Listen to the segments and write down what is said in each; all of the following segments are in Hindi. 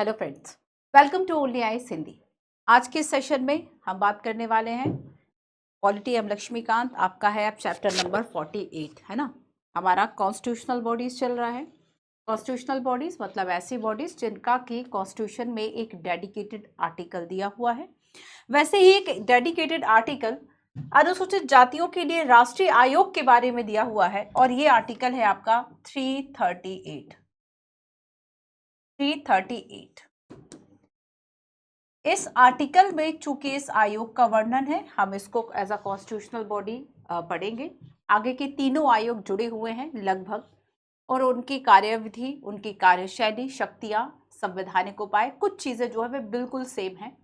Hello friends, welcome to only IAS Hindi. आज के सेशन में हम बात करने वाले हैं पॉलिटी एम लक्ष्मीकांत। आपका है अब चैप्टर नंबर 48, है ना। हमारा कॉन्स्टिट्यूशनल बॉडीज चल रहा है। कॉन्स्टिट्यूशनल बॉडीज मतलब ऐसी बॉडीज जिनका कि कॉन्स्टिट्यूशन में एक डेडिकेटेड आर्टिकल दिया हुआ है। वैसे ही एक डेडिकेटेड आर्टिकल अनुसूचित जातियों के लिए राष्ट्रीय आयोग के बारे में दिया हुआ है और ये आर्टिकल है आपका 338। इस आर्टिकल में चूंकि इस आयोग का वर्णन है, हम इसको एज अ कॉन्स्टिट्यूशनल बॉडी पढ़ेंगे। आगे के तीनों आयोग जुड़े हुए हैं लगभग, और उनकी कार्यविधि, उनकी कार्यशैली, शक्तियां, संवैधानिक उपाय, कुछ चीजें जो है वे बिल्कुल सेम है।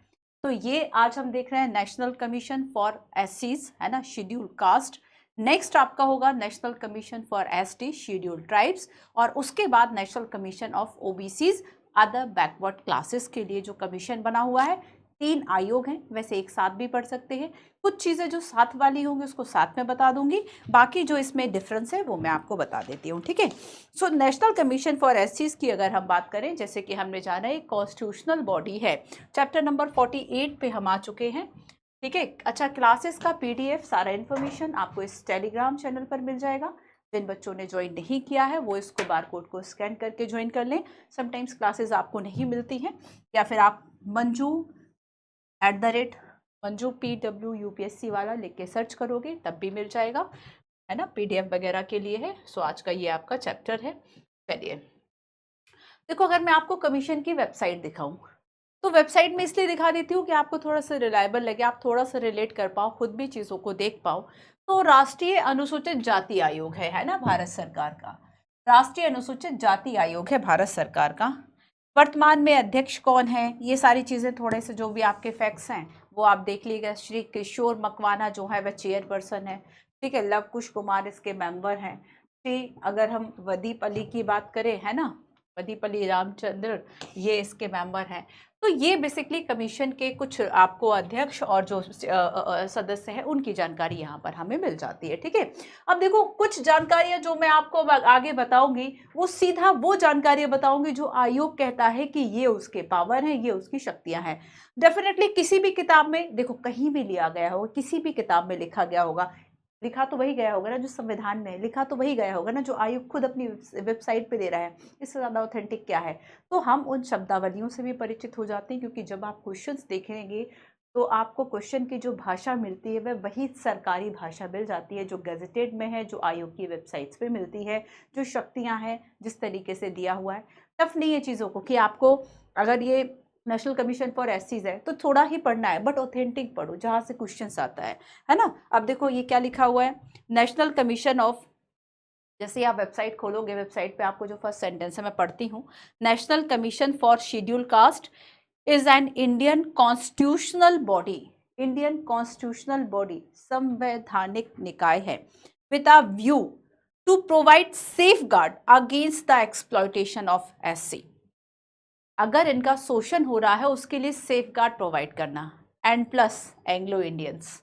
तो ये आज हम देख रहे हैं नेशनल कमीशन फॉर एससीज, है ना, शेड्यूल कास्ट। नेक्स्ट आपका होगा national commission for ST, schedule tribes, और उसके बाद national commission of OBCs, other backward classes के लिए जो कमीशन बना हुआ है। 3 आयोग हैं, वैसे एक साथ भी पढ़ सकते हैं। कुछ चीज़ें जो साथ वाली होंगी उसको साथ में बता दूंगी, बाकी जो इसमें डिफरेंस है वो मैं आपको बता देती हूँ, ठीक है। सो नेशनल कमीशन फॉर एससीज की अगर हम बात करें, जैसे कि हमने जाना है कॉन्स्टिट्यूशनल बॉडी है, चैप्टर नंबर 48 पे हम आ चुके हैं, ठीक है। अच्छा, क्लासेस का पीडीएफ सारा इन्फॉर्मेशन आपको इस टेलीग्राम चैनल पर मिल जाएगा। जिन बच्चों ने ज्वाइन नहीं किया है वो इसको बारकोड को स्कैन करके ज्वाइन कर लें। समटाइम्स क्लासेस आपको नहीं मिलती हैं, या फिर आप मंजू PW UPSC वाला लिख के सर्च करोगे तब भी मिल जाएगा, है ना। पीडीएफ वगैरह के लिए है। सो आज का ये आपका चैप्टर है। चलिए देखो, अगर मैं आपको कमीशन की वेबसाइट दिखाऊं तो वेबसाइट में इसलिए दिखा देती हूँ कि आपको थोड़ा सा रिलायबल लगे, आप थोड़ा सा रिलेट कर पाओ, खुद भी चीज़ों को देख पाओ। तो राष्ट्रीय अनुसूचित जाति आयोग है ना, भारत सरकार का राष्ट्रीय अनुसूचित जाति आयोग है भारत सरकार का। वर्तमान में अध्यक्ष कौन है, ये सारी चीज़ें थोड़े से जो भी आपके फैक्ट्स हैं वो आप देख लीजिएगा। श्री किशोर मकवाना जो है वह चेयरपर्सन है, ठीक है। लव कुश कुमार इसके मेंबर हैं। श्री अगर हम वदीप अली की बात करें, है ना, वदीप अली रामचंद्र, ये इसके मेंबर हैं। तो ये बेसिकली कमीशन के कुछ आपको अध्यक्ष और जो सदस्य हैं उनकी जानकारी यहाँ पर हमें मिल जाती है, ठीक है। अब देखो, कुछ जानकारियां जो मैं आपको आगे बताऊंगी वो सीधा वो जानकारियां बताऊंगी जो आयोग कहता है कि ये उसके पावर हैं, ये उसकी शक्तियां हैं। डेफिनेटली किसी भी किताब में देखो, कहीं भी लिया गया होगा, किसी भी किताब में लिखा गया होगा, लिखा तो वही गया होगा ना जो संविधान में लिखा तो वही गया होगा ना जो आयोग खुद अपनी वेबसाइट पे दे रहा है। इससे ज़्यादा ऑथेंटिक क्या है। तो हम उन शब्दावलियों से भी परिचित हो जाते हैं, क्योंकि जब आप क्वेश्चंस देखेंगे तो आपको क्वेश्चन की जो भाषा मिलती है वह वही सरकारी भाषा मिल जाती है जो गैजेटेड में है, जो आयोग की वेबसाइट्स पे मिलती है, जो शक्तियां हैं जिस तरीके से दिया हुआ है। टफ नहीं है चीज़ों को कि आपको अगर ये नेशनल कमीशन फॉर एससीज है तो थोड़ा ही पढ़ना है, बट ऑथेंटिक पढ़ो जहाँ से क्वेश्चन आता है ना। अब देखो ये क्या लिखा हुआ है, नेशनल कमीशन ऑफ, जैसे आप वेबसाइट खोलोगे, वेबसाइट पे आपको जो फर्स्ट सेंटेंस है मैं पढ़ती हूँ। National commission for schedule caste is an Indian constitutional body, Indian constitutional body, संवैधानिक निकाय है, with a view to provide safeguard against the exploitation of SC. अगर इनका शोषण हो रहा है उसके लिए सेफ गार्ड प्रोवाइड करना। And plus Anglo Indians,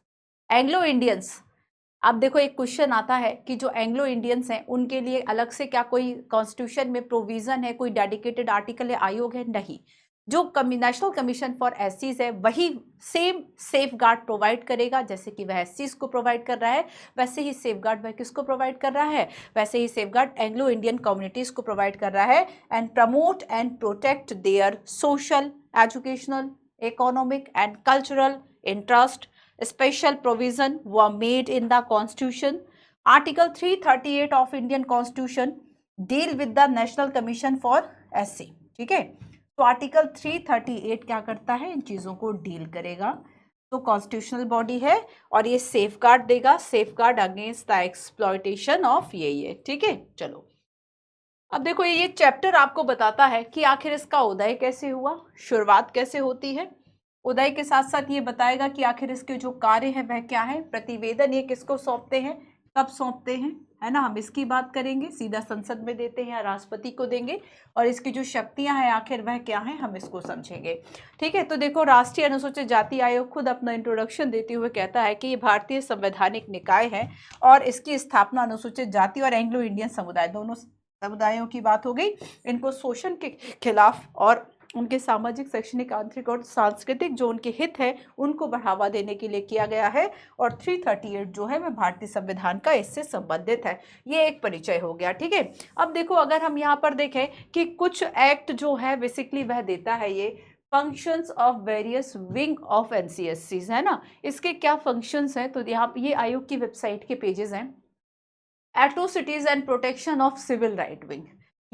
Anglo Indians. अब देखो एक क्वेश्चन आता है कि जो एंग्लो इंडियंस हैं उनके लिए अलग से क्या कोई कॉन्स्टिट्यूशन में प्रोविजन है, कोई डेडिकेटेड आर्टिकल है, आयोग है? नहीं। जो नेशनल कमीशन फॉर एससीज है वही सेम सेफ गार्ड प्रोवाइड करेगा, जैसे कि वह एससीज को प्रोवाइड कर रहा है वैसे ही सेफ गार्ड वह किसको प्रोवाइड कर रहा है, वैसे ही safeguard Anglo Indian communities को प्रोवाइड कर रहा है। And promote and protect their social, educational, economic and cultural interest. Special provision were made in the Constitution. Article 338 of Indian Constitution deal with the National Commission for SC, ठीक है। तो आर्टिकल 338 क्या करता है, इन चीजों को डील करेगा। तो कॉन्स्टिट्यूशनल बॉडी है और ये सेफ गार्ड देगा, safe guard against the exploitation of ये, ठीक है। चलो अब देखो, ये चैप्टर आपको बताता है कि आखिर इसका उदय कैसे हुआ, शुरुआत कैसे होती है। उदय के साथ साथ ये बताएगा कि आखिर इसके जो कार्य है वह क्या है, प्रतिवेदन ये किसको सौंपते हैं, कब सौंपते हैं, है ना। हम इसकी बात करेंगे, सीधा संसद में देते हैं या राष्ट्रपति को देंगे, और इसकी जो शक्तियां हैं आखिर वह क्या है हम इसको समझेंगे, ठीक है। तो देखो, राष्ट्रीय अनुसूचित जाति आयोग खुद अपना इंट्रोडक्शन देते हुए कहता है कि ये भारतीय संवैधानिक निकाय है और इसकी स्थापना अनुसूचित जाति और एंग्लो इंडियन समुदाय, दोनों समुदायों की बात हो गई, इनको शोषण के खिलाफ और उनके सामाजिक, शैक्षणिक, आंतरिक और सांस्कृतिक जो उनके हित है उनको बढ़ावा देने के लिए किया गया है। और 338 जो है वह भारतीय संविधान का इससे संबंधित है। ये एक परिचय हो गया, ठीक है। अब देखो अगर हम यहाँ पर देखें कि कुछ एक्ट जो है बेसिकली वह देता है ये functions of various wing of एनसीएससीज, है ना। इसके क्या फंक्शंस हैं, तो यहाँ ये आयोग की वेबसाइट के पेजेस हैं। Atrocities and protection of civil right wing,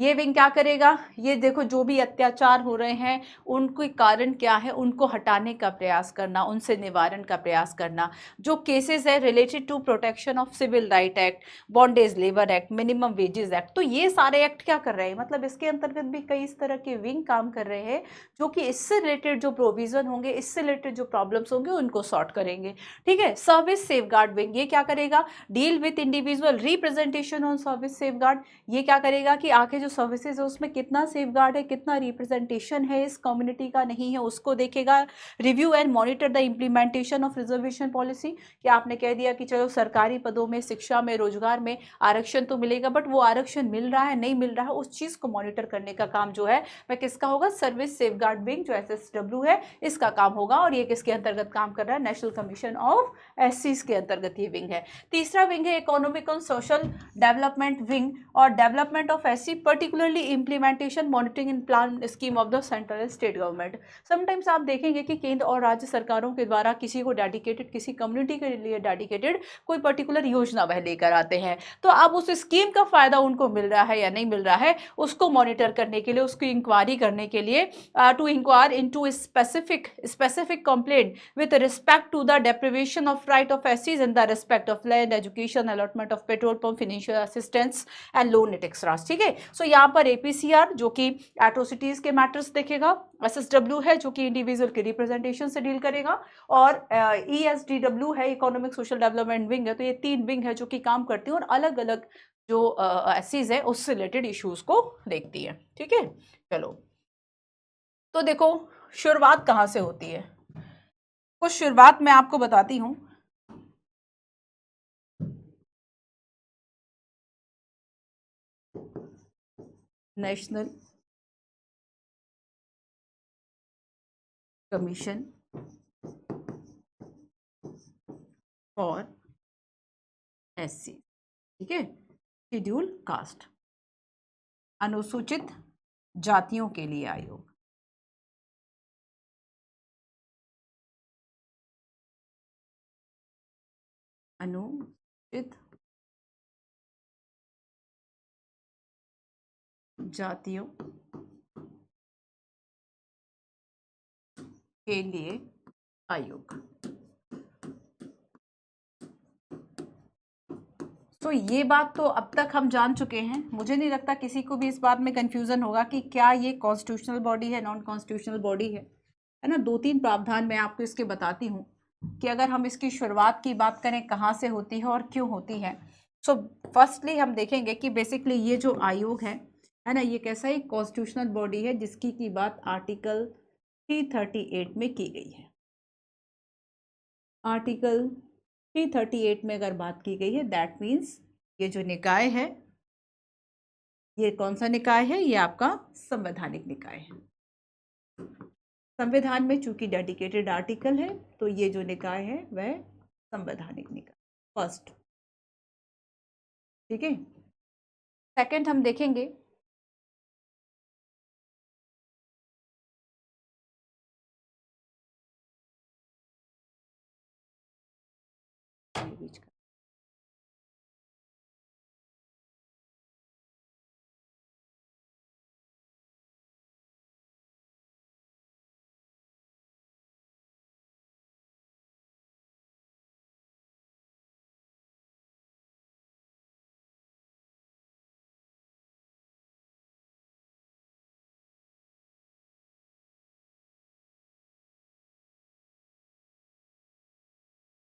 ये विंग क्या करेगा, ये देखो जो भी अत्याचार हो रहे हैं उनके कारण क्या है उनको हटाने का प्रयास करना, उनसे निवारण का प्रयास करना। जो केसेस है related to protection of civil right act, bondage labour act, minimum wages act, तो ये सारे एक्ट क्या कर रहे हैं, मतलब इसके अंतर्गत भी कई इस तरह के विंग काम कर रहे हैं जो कि इससे रिलेटेड जो प्रोविजन होंगे, इससे रिलेटेड जो प्रॉब्लम्स होंगे उनको सॉर्ट करेंगे, ठीक है। सर्विस सेफगार्ड विंग ये क्या करेगा, deal with individual representation on service safeguard, ये क्या करेगा कि आके जो सर्विसेज है उसमें कितना सेफगार्ड है, कितना रिप्रेजेंटेशन है इस कम्युनिटी का नहीं है उसको देखेगा। Review and monitor the implementation of reservation policy, कि आपने कह दिया कि चलो सरकारी पदों में, शिक्षा में, रोजगार में आरक्षण तो मिलेगा, बट वो आरक्षण मिल रहा है नहीं मिल रहा है, उस चीज को मॉनिटर करने का काम जो है वह किसका होगा, सर्विस सेफगार्ड विंग जो SSW है इसका काम होगा। और ये किसके अंतर्गत काम कर रहा है, नेशनल कमीशन ऑफ एससीज के अंतर्गत ये विंग है। तीसरा विंग है economic and social development wing और development of SC, particularly implementation, monitoring and plan scheme of the central state government. Sometimes आप देखेंगे कि केंद्र और राज्य सरकारों के द्वारा किसी को डेडिकेटेड, किसी कम्युनिटी के लिए डेडिकेटेड कोई पर्टिकुलर योजना वह लेकर आते हैं, तो अब उस स्कीम का फायदा उनको मिल रहा है या नहीं मिल रहा है उसको मॉनिटर करने के लिए, उसकी इंक्वायरी करने के लिए, to inquire into specific complaint with respect to the deprivation of right of एससीज in the respect of land, education, allotment of petrol pump, financial assistance and loan et extras, ठीक है। सो यहाँ पर एपीसीआर जो कि एट्रोसिटीज के मैटर्स देखेगा, एसएसडब्ल्यू है जो कि इंडिविजुअल के रिप्रेजेंटेशन से डील करेगा, और ईएसडीडब्ल्यू है इकोनॉमिक सोशल डेवलपमेंट विंग है। तो ये 3 विंग है जो कि काम करती है और अलग अलग जो एससीज है उससे रिलेटेड इश्यूज को देखती है, ठीक है। चलो तो देखो शुरुआत कहाँ से होती है, कुछ शुरुआत मैं आपको बताती हूँ। नेशनल कमीशन फॉर एससी, ठीक है, शेड्यूल कास्ट, अनुसूचित जातियों के लिए आयोग, अनुसूचित जातियों के लिए आयोग। तो ये बात तो अब तक हम जान चुके हैं, मुझे नहीं लगता किसी को भी इस बात में कंफ्यूजन होगा कि क्या ये कॉन्स्टिट्यूशनल बॉडी है, नॉन कॉन्स्टिट्यूशनल बॉडी है ना। 2-3 प्रावधान मैं आपको इसके बताती हूँ कि अगर हम इसकी शुरुआत की बात करें कहाँ से होती है और क्यों होती है। सो फर्स्टली हम देखेंगे कि बेसिकली ये जो आयोग है ना, ये कैसा एक कॉन्स्टिट्यूशनल बॉडी है जिसकी की बात आर्टिकल 338 में की गई है। आर्टिकल 338 में अगर बात की गई है दैट मीन्स ये जो निकाय है, ये कौन सा निकाय है, ये आपका संवैधानिक निकाय है। संविधान में चूंकि डेडिकेटेड आर्टिकल है तो ये जो निकाय है वह संवैधानिक निकाय फर्स्ट, ठीक है। सेकंड हम देखेंगे बीच का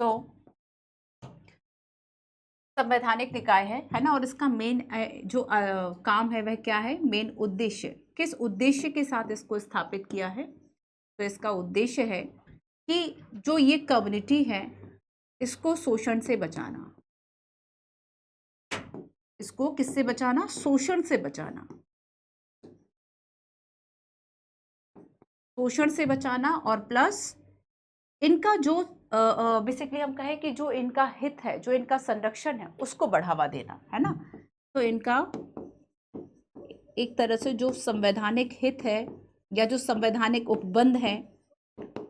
तो संवैधानिक निकाय है ना। और इसका मेन जो काम है वह क्या है, मेन उद्देश्य, किस उद्देश्य के साथ इसको स्थापित किया है, तो इसका उद्देश्य है कि जो ये कम्युनिटी है इसको शोषण से बचाना, इसको किससे बचाना, शोषण से बचाना। शोषण से बचाना, और प्लस इनका जो बेसिकली हम कहें कि जो इनका हित है, जो इनका संरक्षण है, उसको बढ़ावा देना, है ना। तो इनका एक तरह से जो संवैधानिक हित है या जो संवैधानिक उपबंध है,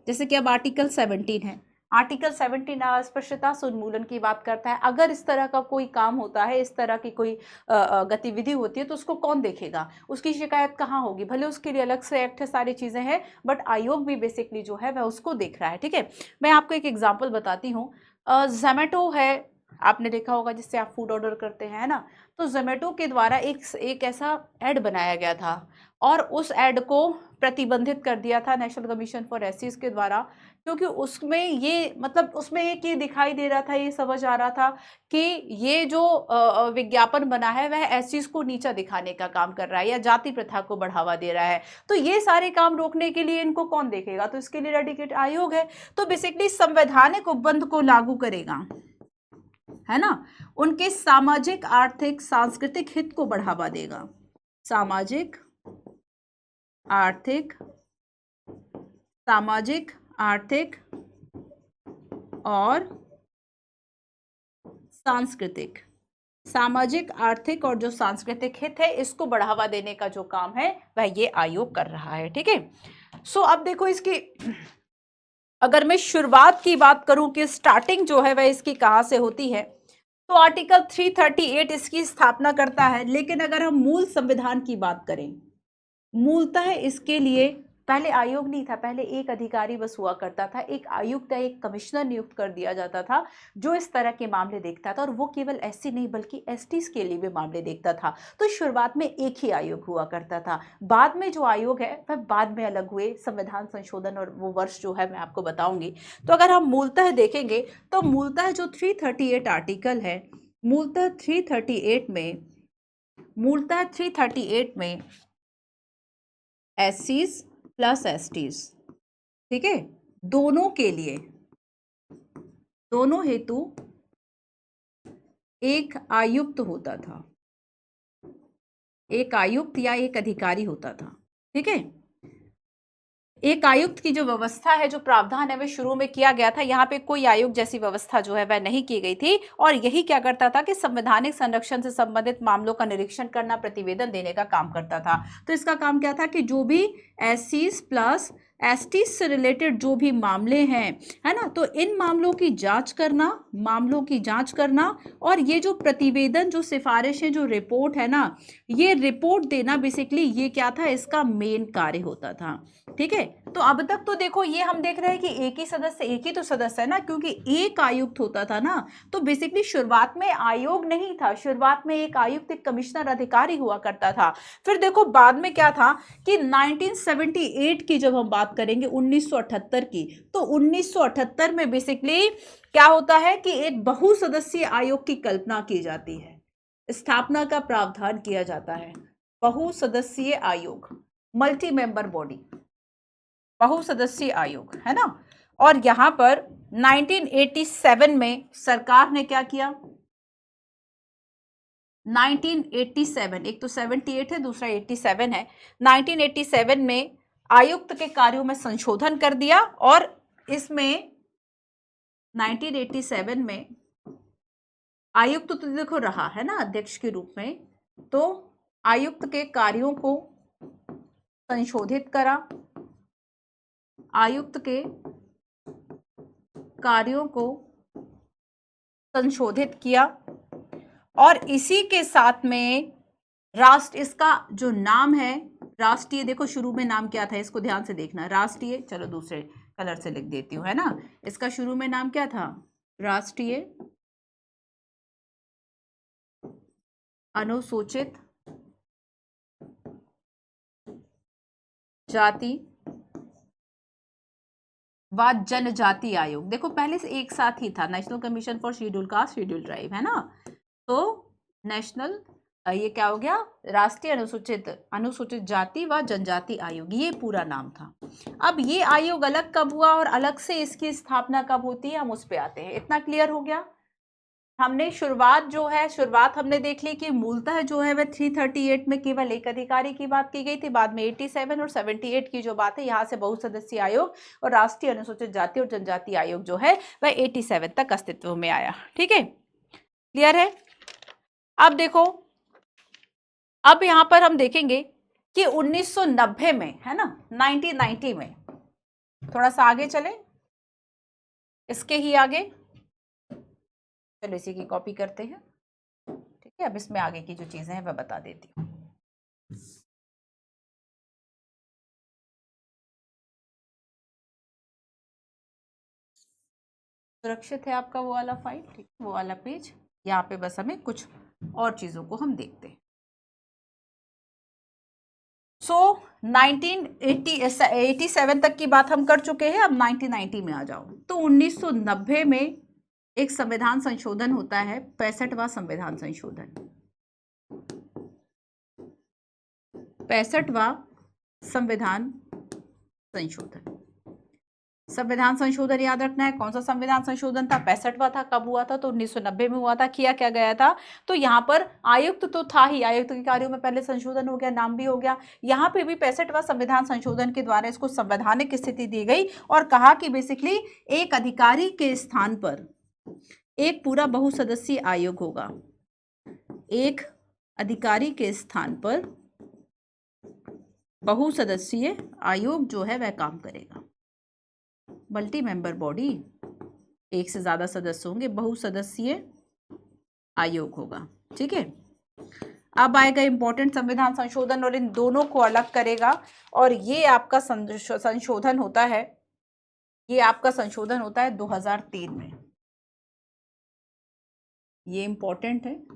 जैसे कि अब आर्टिकल 17 है, आर्टिकल 17 अस्पृश्यता से उन्मूलन की बात करता है। अगर इस तरह का कोई काम होता है, इस तरह की कोई गतिविधि होती है, तो उसको कौन देखेगा, उसकी शिकायत कहाँ होगी। भले उसके लिए अलग से एक्ट है, सारी चीजें हैं, बट आयोग भी बेसिकली जो है वह उसको देख रहा है। ठीक है, मैं आपको एक एग्जाम्पल बताती हूँ। जोमेटो है, आपने देखा होगा, जिससे आप फूड ऑर्डर करते हैं, है ना। तो जोमेटो के द्वारा एक ऐसा एड बनाया गया था, और उस एड को प्रतिबंधित कर दिया था नेशनल कमीशन फॉर एसीज के द्वारा, क्योंकि उसमें ये मतलब उसमें एक ये दिखाई दे रहा था, ये समझ आ रहा था कि ये जो विज्ञापन बना है वह एसीज को नीचा दिखाने का काम कर रहा है या जाति प्रथा को बढ़ावा दे रहा है। तो ये सारे काम रोकने के लिए इनको कौन देखेगा, तो इसके लिए डेडिकेट आयोग है। तो बेसिकली संवैधानिक उपबंध को लागू करेगा, है ना, उनके सामाजिक आर्थिक सांस्कृतिक हित को बढ़ावा देगा, सामाजिक आर्थिक, सामाजिक आर्थिक और सांस्कृतिक, सामाजिक आर्थिक और जो सांस्कृतिक हित है, इसको बढ़ावा देने का जो काम है वह ये आयोग कर रहा है। ठीक है, सो अब देखो इसकी अगर मैं शुरुआत की बात करूं कि स्टार्टिंग जो है वह इसकी कहां से होती है, तो आर्टिकल 338 इसकी स्थापना करता है। लेकिन अगर हम मूल संविधान की बात करें, मूलतः इसके लिए पहले आयोग नहीं था, पहले एक अधिकारी बस हुआ करता था, एक आयुक्त या एक कमिश्नर नियुक्त कर दिया जाता था जो इस तरह के मामले देखता था, और वो केवल एससी नहीं बल्कि एसटीज के लिए भी मामले देखता था। तो शुरुआत में एक ही आयोग हुआ करता था, बाद में जो आयोग है वह बाद में अलग हुए, संविधान संशोधन, और वो वर्ष जो है मैं आपको बताऊंगी। तो अगर हम मूलतः देखेंगे तो मूलतः जो 338 आर्टिकल है, मूलतः 338 में एससीज प्लस एसटीज, ठीक है, दोनों के लिए, दोनों हेतु एक आयुक्त होता था, एक आयुक्त या एक अधिकारी होता था। ठीक है, एक आयुक्त की जो व्यवस्था है, जो प्रावधान है, वह शुरू में किया गया था। यहाँ पे कोई आयुक्त जैसी व्यवस्था जो है वह नहीं की गई थी, और यही क्या करता था कि संवैधानिक संरक्षण से संबंधित मामलों का निरीक्षण करना, प्रतिवेदन देने का काम करता था। तो इसका काम क्या था कि जो भी एससीज प्लस एसटीज से रिलेटेड जो भी मामले हैं, है ना, तो इन मामलों की जांच करना, मामलों की जांच करना, और ये जो प्रतिवेदन, जो सिफारिशें, जो रिपोर्ट है ना, ये रिपोर्ट देना, बेसिकली ये क्या था, इसका मेन कार्य होता था। ठीक है, तो अब तक तो देखो ये हम देख रहे हैं कि एक ही सदस्य, एक ही तो सदस्य है ना, क्योंकि एक आयुक्त होता था ना। तो बेसिकली शुरुआत में आयोग नहीं था, शुरुआत में एक आयुक्त, एक कमिश्नर अधिकारी हुआ करता था। फिर देखो बाद में क्या था कि 1978 की जब हम बात करेंगे, 1978 की, तो 1978 में बेसिकली क्या होता है कि एक बहुसदस्यीय आयोग की कल्पना की जाती है, स्थापना का प्रावधान किया जाता है। बहुसदस्यीय आयोग, मल्टी मेंबर बॉडी, बहुसदस्यीय आयोग, है ना। और यहां पर 1987 में सरकार ने क्या किया, 1987, एक तो 78 है, दूसरा 87 है, 1987 में आयुक्त के कार्यों में संशोधन कर दिया, और इसमें 1987 में आयुक्त तो देखो रहा है ना अध्यक्ष के रूप में, तो आयुक्त के कार्यों को संशोधित करा, आयुक्त के कार्यों को संशोधित किया, और इसी के साथ में राष्ट्र, इसका जो नाम है राष्ट्रीय, देखो शुरू में नाम क्या था, इसको ध्यान से देखना, राष्ट्रीय, चलो दूसरे कलर से लिख देती हूं, है ना, इसका शुरू में नाम क्या था, राष्ट्रीय अनुसूचित जाति व जनजाति आयोग। देखो पहले से एक साथ ही था, national commission for schedule caste schedule tribe, है ना। तो नेशनल, ये क्या हो गया, राष्ट्रीय अनुसूचित जाति व जनजाति आयोग, ये पूरा नाम था। अब ये आयोग अलग कब हुआ और अलग से इसकी स्थापना कब होती है, हम उस पे आते हैं। इतना क्लियर हो गया। हमने शुरुआत हमने देख ली कि मूलतः जो है वह 338 में केवल एक अधिकारी की बात की गई थी। बाद में 87 और 78 की जो बात है, यहाँ से बहुसदस्यीय आयोग और राष्ट्रीय अनुसूचित जाति और जनजाति आयोग जो है वह 87 तक अस्तित्व में आया। ठीक है, क्लियर है। अब देखो, अब यहां पर हम देखेंगे कि 1990 में, है ना, 1990 में, थोड़ा सा आगे चले, इसके ही आगे चलो इसी की कॉपी करते हैं। ठीक है, अब इसमें आगे की जो चीजें हैं वह बता देती हूँ। सुरक्षित है आपका वो वाला फाइल, ठीक, वो वाला पेज। यहाँ पे बस हमें कुछ और चीजों को हम देखते हैं। सो 1987 तक की बात हम कर चुके हैं। अब 1990 में आ जाओ। तो 1990 में एक संविधान संशोधन होता है, 65वां संविधान संशोधन। 65वां संविधान संशोधन। संविधान संशोधन याद रखना है, कौन सा संविधान संशोधन था, 65वां था। कब हुआ था? तो 1990 में हुआ था। किया क्या गया था? तो यहाँ पर आयुक्त तो था ही, आयुक्त के कार्यों में पहले संशोधन हो गया, नाम भी हो गया। यहाँ पे भी 65वां संविधान संशोधन के द्वारा इसको संवैधानिक स्थिति दी गई और कहा कि बेसिकली एक अधिकारी के स्थान पर एक पूरा बहुसदस्यीय आयोग होगा। एक अधिकारी के स्थान पर बहुसदस्यीय आयोग जो है वह काम करेगा। मल्टी मेंबर बॉडी, एक से ज्यादा सदस्य होंगे, बहुसदस्यीय आयोग होगा। ठीक है, अब आएगा इंपॉर्टेंट संविधान संशोधन और इन दोनों को अलग करेगा। और ये आपका संशोधन होता है, ये आपका संशोधन होता है 2003 में। ये इंपॉर्टेंट है,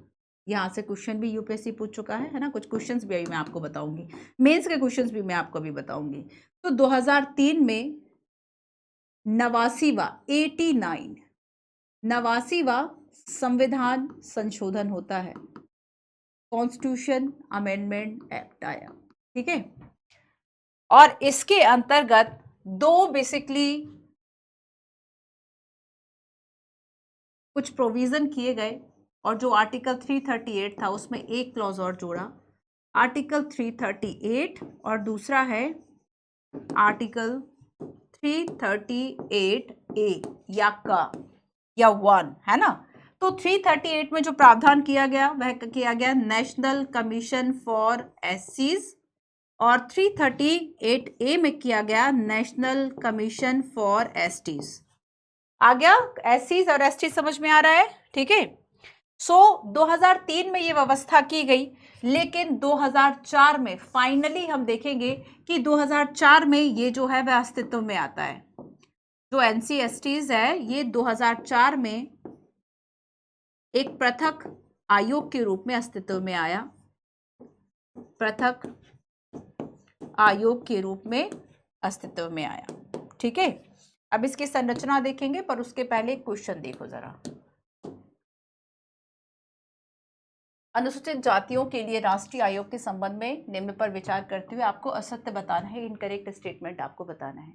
यहाँ से क्वेश्चन भी यूपीएससी पूछ चुका है ना। कुछ क्वेश्चंस भी अभी मैं आपको बताऊंगी, मेंस के क्वेश्चंस भी मैं आपको अभी बताऊंगी। तो 2003 में 89वां संविधान संशोधन होता है, कॉन्स्टिट्यूशन अमेंडमेंट एक्ट आया। ठीक है, और इसके अंतर्गत दो बेसिकली कुछ प्रोविजन किए गए और जो आर्टिकल 338 था उसमें एक क्लॉज और जोड़ा, आर्टिकल 338 और दूसरा है आर्टिकल 338A या 1, है ना। तो 338 में जो प्रावधान किया गया वह किया गया नेशनल कमीशन फॉर एससीज, और 338A में किया गया नेशनल कमीशन फॉर एसटीज। आ गया? एससीज और एसटी समझ में आ रहा है? ठीक है। सो 2003 में ये व्यवस्था की गई, लेकिन 2004 में फाइनली हम देखेंगे कि 2004 में ये जो है वह अस्तित्व में आता है। जो एनसी-एसटीज है ये 2004 में एक पृथक आयोग के रूप में अस्तित्व में आया, पृथक आयोग के रूप में अस्तित्व में आया। ठीक है, अब इसकी संरचना देखेंगे, पर उसके पहले एक क्वेश्चन देखो जरा। अनुसूचित जातियों के लिए राष्ट्रीय आयोग के संबंध में निम्न पर विचार करते हुए आपको असत्य बताना है, इनकरेक्ट स्टेटमेंट आपको बताना है।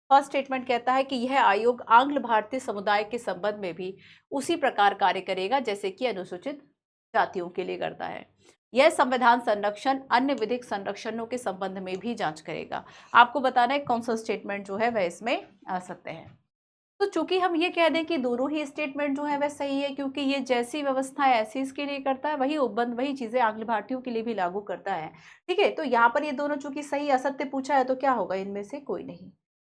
फर्स्ट स्टेटमेंट कहता है कि यह आयोग आंग्ल भारतीय समुदाय के संबंध में भी उसी प्रकार कार्य करेगा जैसे कि अनुसूचित जातियों के लिए करता है। यह संविधान संरक्षण अन्य विधिक संरक्षणों के संबंध में भी जांच करेगा। आपको बताना है कौन सा स्टेटमेंट जो है वह इसमें असत्य है। तो चूंकि हम ये कह दें कि दोनों ही स्टेटमेंट जो है वह सही है, क्योंकि ये जैसी व्यवस्था ऐसी इसके लिए करता है वही उपबंध वही चीजें आंग्ल भारतीयों के लिए भी लागू करता है। ठीक है, तो यहाँ पर ये दोनों चूंकि सही असत्य पूछा है तो क्या होगा, इनमें से कोई नहीं।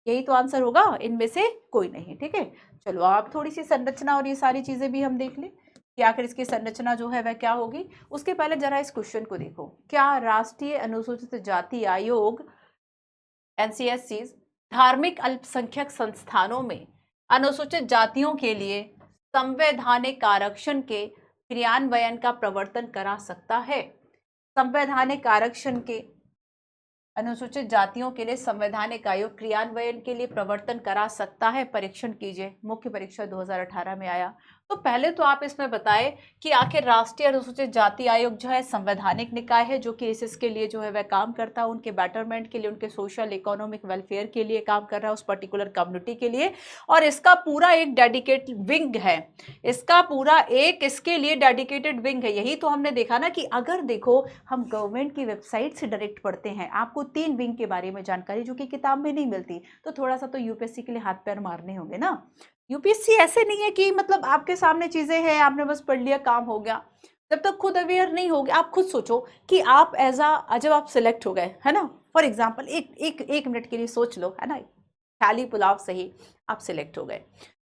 यही तो आंसर होगा, इनमें से कोई नहीं। ठीक है, चलो आप थोड़ी सी संरचना और ये सारी चीजें भी हम देख लें कि आखिर इसकी संरचना जो है वह क्या होगी। उसके पहले जरा इस क्वेश्चन को देखो, क्या राष्ट्रीय अनुसूचित जाति आयोग एनसीएससी धार्मिक अल्पसंख्यक संस्थानों में अनुसूचित जातियों के लिए संवैधानिक आरक्षण के क्रियान्वयन का प्रवर्तन करा सकता है? संवैधानिक आरक्षण के अनुसूचित जातियों के लिए संवैधानिक आयोग क्रियान्वयन के लिए प्रवर्तन करा सकता है? परीक्षण कीजिए, मुख्य परीक्षा 2018 में आया। तो पहले तो आप इसमें बताएं कि आखिर राष्ट्रीय अनुसूचित जाति आयोग जो है संवैधानिक निकाय है जो कि इसके लिए जो है वह काम करता है, उनके बेटरमेंट के लिए, उनके सोशल इकोनॉमिक वेलफेयर के लिए काम कर रहा है, उस पर्टिकुलर कम्युनिटी के लिए। और इसका पूरा एक डेडिकेटेड विंग है, इसका पूरा एक इसके लिए डेडिकेटेड विंग है। यही तो हमने देखा ना कि अगर देखो हम गवर्नमेंट की वेबसाइट से डायरेक्ट पढ़ते हैं, आपको 3 विंग के बारे में जानकारी जो कि किताब में नहीं मिलती, तो थोड़ा सा तो यूपीएससी के लिए हाथ पैर मारने होंगे ना। यूपीएससी ऐसे नहीं है कि मतलब आपके सामने चीजें हैं, आपने बस पढ़ लिया काम हो गया। जब तक खुद अवेयर नहीं होगे, आप खुद सोचो कि आप जब आप सिलेक्ट हो गए है ना, फॉर एग्जाम्पल एक मिनट के लिए सोच लो है ना, थाली पुलाव सही, आप सिलेक्ट हो गए।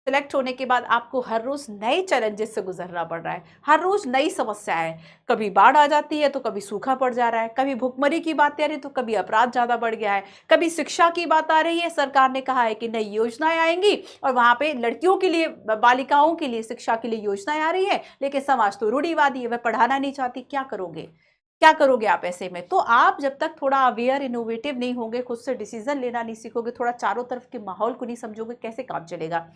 सिलेक्ट होने के बाद आपको हर रोज नए चैलेंजेस से गुजरना पड़ रहा है, हर रोज नई समस्या है। कभी बाढ़ आ जाती है तो कभी सूखा पड़ जा रहा है, कभी भुखमरी की बात आ रही है तो कभी अपराध ज्यादा बढ़ गया है, कभी शिक्षा की बात आ रही है, सरकार ने कहा है कि नई योजनाएं आएंगी और वहां पे लड़कियों के लिए, बालिकाओं के लिए शिक्षा के लिए योजनाएं आ रही है, लेकिन समाज तो रूढ़िवादी है, वह पढ़ाना नहीं चाहती। क्या करोगे, क्या करोगे आप ऐसे में? तो आप जब तक थोड़ा अवेयर इनोवेटिव नहीं होंगे, खुद से डिसीजन लेना नहीं सीखोगे, थोड़ा चारों तरफ के माहौल को नहीं समझोगे, कैसे काम चलेगा?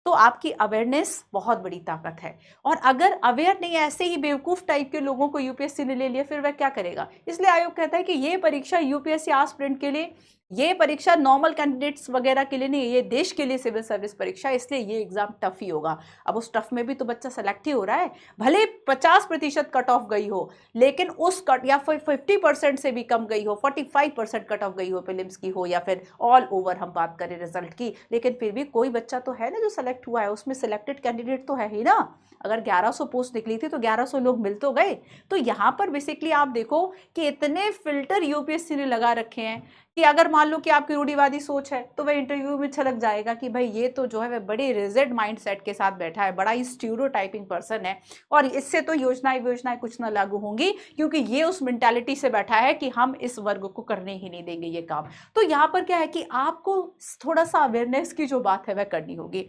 तो आपकी अवेयरनेस बहुत बड़ी ताकत है। और अगर अवेयर नहीं, ऐसे ही बेवकूफ टाइप के लोगों को यूपीएससी ने ले लिया, फिर वह क्या करेगा? इसलिए आयोग कहता है कि ये परीक्षा यूपीएससी एस्पिरेंट के लिए, ये परीक्षा नॉर्मल कैंडिडेट्स वगैरह के लिए नहीं, ये देश के लिए सिविल सर्विस परीक्षा, इसलिए ये एग्जाम टफ ही होगा। अब उस टफ में भी तो बच्चा सेलेक्ट ही हो रहा है, भले 50% कट ऑफ गई हो, लेकिन उस कट या फिर 50% से भी कम गई हो, 45% कट ऑफ गई हो, प्रीलिम्स की हो या फिर ऑल ओवर हम बात करें रिजल्ट की, लेकिन फिर भी कोई बच्चा तो है ना जो सेलेक्ट हुआ है, उसमें सिलेक्टेड कैंडिडेट तो है ही ना। अगर 1100 पोस्ट निकली थी तो 1100 लोग मिल तो गए। तो यहाँ पर बेसिकली आप देखो कि इतने फिल्टर यूपीएससी ने लगा रखे हैं कि अगर मान लो कि आपकी रूढ़िवादी सोच है तो वह इंटरव्यू में छलक जाएगा कि भाई ये तो जो है वह बड़े रिजिड माइंडसेट के साथ बैठा है, बड़ा ही स्टीरियोटाइपिंग पर्सन है, और इससे तो योजनाएं कुछ ना लागू होंगी, क्योंकि ये उस मेंटालिटी से बैठा है कि हम इस वर्ग को करने ही नहीं देंगे ये काम। तो यहाँ पर क्या है कि आपको थोड़ा सा अवेयरनेस की जो बात है वह करनी होगी।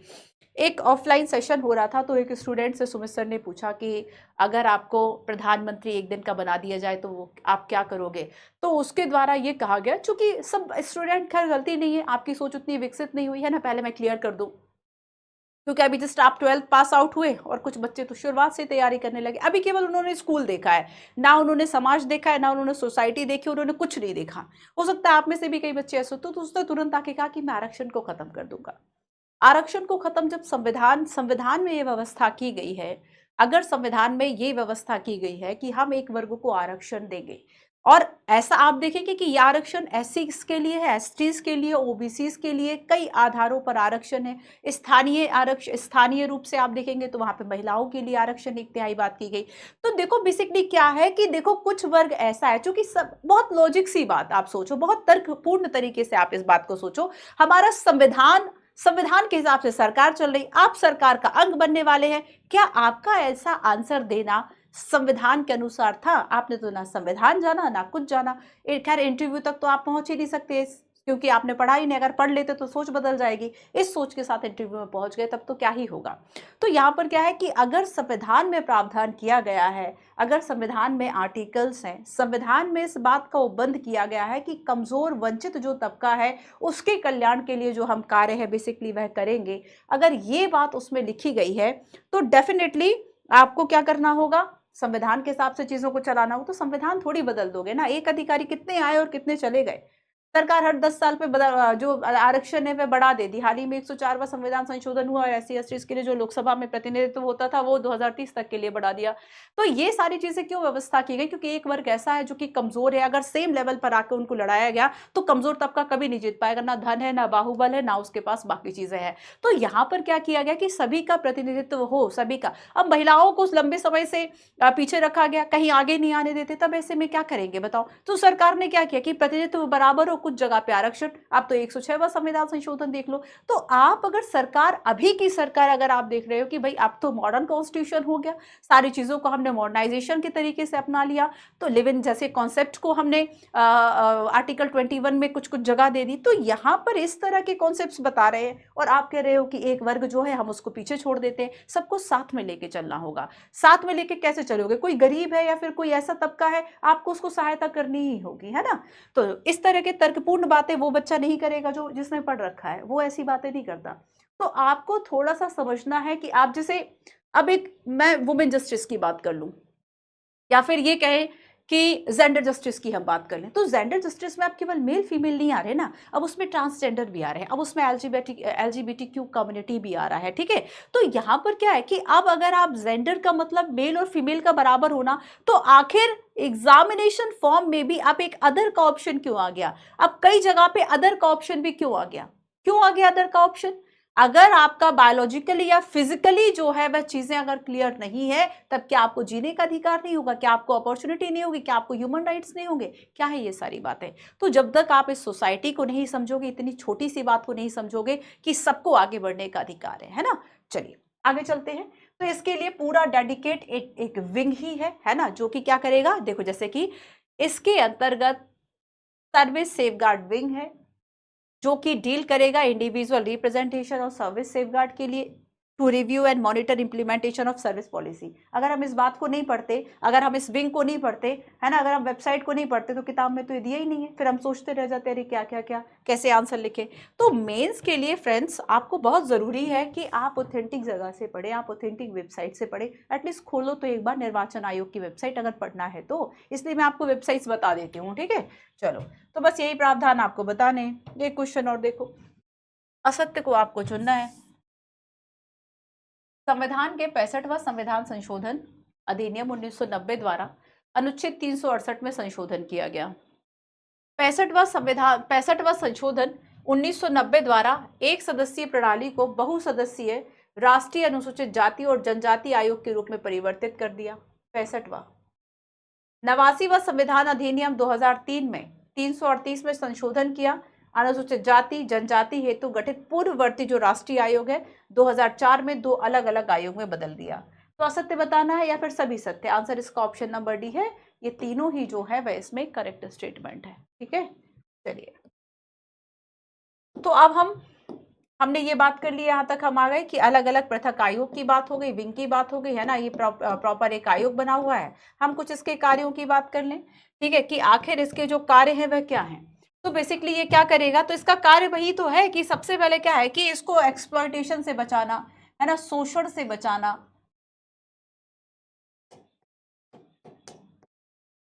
एक ऑफलाइन सेशन हो रहा था तो एक स्टूडेंट से सुमित सर ने पूछा कि अगर आपको प्रधानमंत्री एक दिन का बना दिया जाए तो वो आप क्या करोगे? तो उसके द्वारा ये कहा गया, चूंकि सब स्टूडेंट, खैर गलती नहीं है, आपकी सोच उतनी विकसित नहीं हुई है ना, पहले मैं क्लियर कर दूं, क्योंकि अभी जस्ट आप 12th पास आउट हुए और कुछ बच्चे तो शुरुआत से तैयारी करने लगे, अभी केवल उन्होंने स्कूल देखा है, ना उन्होंने समाज देखा है, ना उन्होंने सोसाइटी देखी, उन्होंने कुछ नहीं देखा। हो सकता है आप में से भी कई बच्चे ऐसे होते तो उसने तुरंत आके कहा कि मैं आरक्षण को खत्म कर दूंगा। आरक्षण को खत्म, जब संविधान संविधान में ये व्यवस्था की गई है, अगर संविधान में ये व्यवस्था की गई है कि हम एक वर्ग को आरक्षण देंगे, और ऐसा आप देखेंगे कि ये आरक्षण एससी के लिए है, एसटीज के लिए, ओबीसी के लिए, कई आधारों पर आरक्षण है। स्थानीय आरक्षण, स्थानीय रूप से आप देखेंगे तो वहां पे महिलाओं के लिए आरक्षण एक तिहाई बात की गई। तो देखो बेसिकली क्या है कि देखो कुछ वर्ग ऐसा है, चूंकि सब बहुत लॉजिक सी बात आप सोचो, बहुत तर्कपूर्ण तरीके से आप इस बात को सोचो, हमारा संविधान, संविधान के हिसाब से सरकार चल रही, आप सरकार का अंग बनने वाले हैं, क्या आपका ऐसा आंसर देना संविधान के अनुसार था? आपने तो ना संविधान जाना ना कुछ जाना, खैर इंटरव्यू तक तो आप पहुंच ही नहीं सकते क्योंकि आपने पढ़ा ही नहीं, अगर पढ़ लेते तो सोच बदल जाएगी, इस सोच के साथ इंटरव्यू में पहुंच गए तब तो क्या ही होगा। तो यहाँ पर क्या है कि अगर संविधान में प्रावधान किया गया है, अगर संविधान में आर्टिकल्स हैं, संविधान में इस बात का उपबंध किया गया है कि कमजोर वंचित जो तबका है उसके कल्याण के लिए जो हम कार्य है बेसिकली वह करेंगे, अगर ये बात उसमें लिखी गई है तो डेफिनेटली आपको क्या करना होगा, संविधान के हिसाब से चीजों को चलाना हो। तो संविधान थोड़ी बदल दोगे ना, एक अधिकारी कितने आए और कितने चले गए, सरकार हर 10 साल पे जो आरक्षण है वह बढ़ा देती। हाल ही में 104वां संविधान संशोधन हुआ और एससी एसटी के लिए जो लोकसभा में प्रतिनिधित्व होता था वो 2030 तक के लिए बढ़ा दिया। तो ये सारी चीजें क्यों व्यवस्था की गई? क्योंकि एक वर्ग ऐसा है जो कि कमजोर है, अगर सेम लेवल पर आकर उनको लड़ाया गया तो कमजोर तबका कभी नहीं जीत पाएगा, ना धन है, ना बाहुबल है, ना उसके पास बाकी चीजें हैं। तो यहाँ पर क्या किया गया कि सभी का प्रतिनिधित्व हो, सभी का। अब महिलाओं को लंबे समय से पीछे रखा गया, कहीं आगे नहीं आने देते, तब ऐसे में क्या करेंगे बताओ? तो सरकार ने क्या किया कि प्रतिनिधित्व बराबर हो, कुछ जगह पे आरक्षण। आप तो 106वां संविधान संशोधन देख लो। तो आप अगर सरकार, अभी की सरकार अगर आप देख रहे हो कि भाई अब तो मॉडर्न कॉन्स्टिट्यूशन हो गया, सारी चीजों को हमने मॉडर्नाइजेशन के तरीके से अपना लिया, तो लिव इन जैसे कॉन्सेप्ट को हमने आर्टिकल 21 में कुछ कुछ जगह दे दी, तो यहाँ पर इस तरह के कॉन्सेप्ट बता रहे हैं और आप कह रहे हो कि एक वर्ग जो है हम उसको पीछे छोड़ देते हैं। सबको साथ में लेके चलना होगा। साथ में लेके कैसे चलोगे? कोई गरीब है या फिर कोई ऐसा तबका है, आपको उसको सहायता करनी ही होगी, है ना। तो इस तरह के तर्कपूर्ण बातें वो बच्चा नहीं करेगा जो जिसने पढ़ रखा है, वो ऐसी बातें नहीं करता। तो आपको थोड़ा सा समझना है कि आप जैसे अब एक मैं वुमेन जस्टिस की बात कर लूं, या फिर ये कहें कि जेंडर जस्टिस की हम बात कर लें, तो जेंडर जस्टिस में अब केवल मेल फीमेल नहीं आ रहे ना, अब उसमें ट्रांसजेंडर भी आ रहे हैं, अब उसमें एलजीबीटी क्यू कम्युनिटी भी आ रहा है, ठीक है। तो यहाँ पर क्या है कि अब अगर आप जेंडर का मतलब मेल और फीमेल का बराबर होना, तो आखिर एग्जामिनेशन फॉर्म में भी अब एक अदर का ऑप्शन क्यों आ गया? अब कई जगह पे अदर का ऑप्शन भी क्यों आ गया? क्यों आ गया अदर का ऑप्शन? अगर आपका बायोलॉजिकली या फिजिकली जो है वह चीजें अगर क्लियर नहीं है, तब क्या आपको जीने का अधिकार नहीं होगा? क्या आपको अपॉर्चुनिटी नहीं होगी? क्या आपको ह्यूमन राइट्स नहीं होंगे? क्या है ये सारी बातें? तो जब तक आप इस सोसाइटी को नहीं समझोगे, इतनी छोटी सी बात को नहीं समझोगे कि सबको आगे बढ़ने का अधिकार है ना। चलिए आगे चलते हैं। तो इसके लिए पूरा डेडिकेट एक विंग ही है ना, जो कि क्या करेगा, देखो जैसे कि इसके अंतर्गत सर्विस सेफगार्ड विंग है, जो कि डील करेगा इंडिविजुअल रिप्रेजेंटेशन और सर्विस सेफगार्ड के लिए, to review and monitor implementation of service policy. अगर हम इस बात को नहीं पढ़ते, अगर हम इस विंग को नहीं पढ़ते, है ना, अगर हम वेबसाइट को नहीं पढ़ते, तो किताब में तो ये दिया ही नहीं है, फिर हम सोचते रह जाते हैं क्या क्या क्या कैसे आंसर लिखे। तो मेंस के लिए फ्रेंड्स आपको बहुत ज़रूरी है कि आप ऑथेंटिक जगह से पढ़ें, आप ऑथेंटिक वेबसाइट से पढ़ें, एटलीस्ट खोलो तो एक बार निर्वाचन आयोग की वेबसाइट अगर पढ़ना है तो। इसलिए मैं आपको वेबसाइट्स बता देती हूँ, ठीक है। चलो, तो बस यही प्रावधान आपको बताने। ये क्वेश्चन और देखो, असत्य को आपको चुनना है। संविधान के 65वां संविधान संशोधन अधिनियम 1990 द्वारा अनुच्छेद 368 में संशोधन किया गया। 65वां संशोधन 1990 द्वारा एक सदस्यीय प्रणाली को बहुसदस्यीय राष्ट्रीय अनुसूचित जाति और जनजाति आयोग के रूप में परिवर्तित कर दिया। 65वां 89वां संविधान अधिनियम 2003 में 338 में संशोधन किया। अनुसूचित जाति जनजाति हेतु गठित पूर्ववर्ती जो राष्ट्रीय आयोग है 2004 में दो अलग अलग आयोग में बदल दिया। तो असत्य बताना है या फिर सभी सत्य? आंसर इसका ऑप्शन नंबर डी है। ये तीनों ही जो है वह इसमें करेक्ट स्टेटमेंट है, ठीक है। चलिए, तो अब हमने ये बात कर ली, यहाँ तक हम आ गए कि अलग अलग पृथक आयोग की बात हो गई, विंग की बात हो गई, है ना, ये प्रॉपर एक आयोग बना हुआ है। हम कुछ इसके कार्यों की बात कर लें, ठीक है, कि आखिर इसके जो कार्य हैं वह क्या हैं। तो बेसिकली ये क्या करेगा, तो इसका कार्य वही तो है कि सबसे पहले क्या है कि इसको एक्सप्लॉयटेशन से बचाना, है ना, शोषण से बचाना।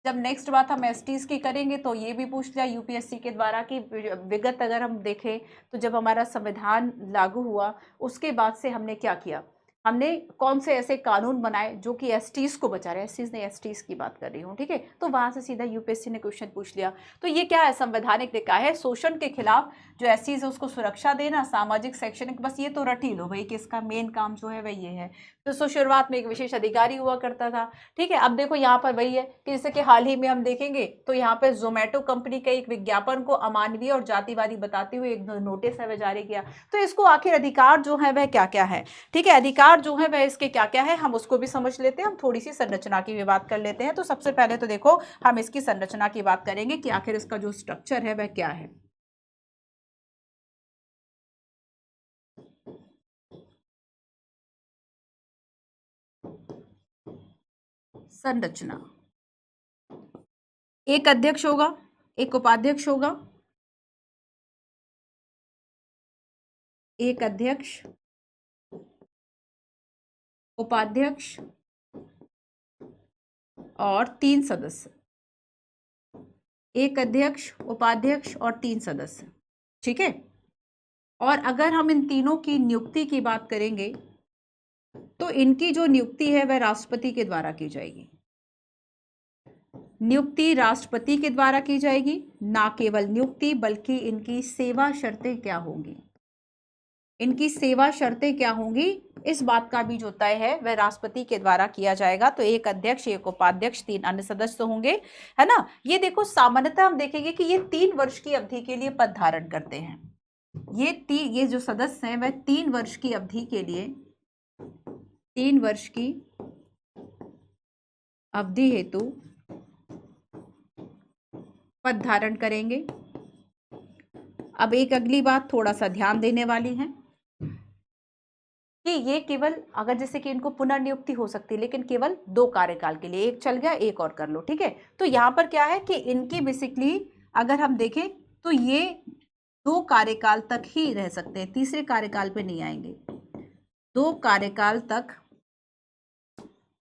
जब नेक्स्ट बात हम एसटीज की करेंगे तो ये भी पूछ लिया यूपीएससी के द्वारा कि विगत अगर हम देखें तो जब हमारा संविधान लागू हुआ उसके बाद से हमने क्या किया, हमने कौन से ऐसे कानून बनाए जो कि एसटीज को बचा रहे हैं। एसटीज नहीं, एसटीज की बात कर रही हूँ, ठीक है। तो वहां से सीधा यूपीएससी ने क्वेश्चन पूछ लिया। तो ये क्या है, संवैधानिक निकाय है, शोषण के खिलाफ जो एसटीज है उसको सुरक्षा देना, सामाजिक शैक्षणिक, बस ये तो रट ही लो भाई कि इसका मेन काम जो है वह ये है। तो शुरुआत में एक विशेष अधिकारी हुआ करता था, ठीक है। अब देखो यहाँ पर वही है कि जैसे कि हाल ही में हम देखेंगे तो यहाँ पे जोमेटो कंपनी का एक विज्ञापन को अमानवीय और जातिवादी बताते हुए एक नोटिस है वह जारी किया। तो इसको आखिर अधिकार जो है वह क्या क्या है, ठीक है, अधिकार जो है वह इसके क्या क्या है, हम उसको भी समझ लेते हैं। हम थोड़ी सी संरचना की भी बात कर लेते हैं। तो सबसे पहले तो देखो हम इसकी संरचना की बात करेंगे कि आखिर इसका जो स्ट्रक्चर है वह क्या है। संरचना, एक अध्यक्ष होगा, एक उपाध्यक्ष होगा, एक अध्यक्ष, उपाध्यक्ष और 3 सदस्य। एक अध्यक्ष, उपाध्यक्ष और 3 सदस्य, ठीक है। और अगर हम इन तीनों की नियुक्ति की बात करेंगे तो इनकी जो नियुक्ति है वह राष्ट्रपति के द्वारा की जाएगी। नियुक्ति राष्ट्रपति के द्वारा की जाएगी। ना केवल नियुक्ति बल्कि इनकी सेवा शर्तें क्या होंगी, इनकी सेवा शर्तें क्या होंगी, इस बात का भी जो तय है वह राष्ट्रपति के द्वारा किया जाएगा। तो एक अध्यक्ष, एक उपाध्यक्ष, 3 अन्य सदस्य होंगे, है ना। ये देखो सामान्यतः हम देखेंगे कि ये 3 वर्ष की अवधि के लिए पद धारण करते हैं। ये जो सदस्य हैं वह 3 वर्ष की अवधि के लिए, 3 वर्ष की अवधि हेतु पद धारण करेंगे। अब एक अगली बात थोड़ा सा ध्यान देने वाली है कि ये केवल अगर जैसे कि इनको पुनर्नियुक्ति हो सकती है लेकिन केवल 2 कार्यकाल के लिए, एक चल गया एक और कर लो, ठीक है। तो यहाँ पर क्या है कि इनकी बेसिकली अगर हम देखें तो ये 2 कार्यकाल तक ही रह सकते हैं, तीसरे कार्यकाल पे नहीं आएंगे। 2 कार्यकाल तक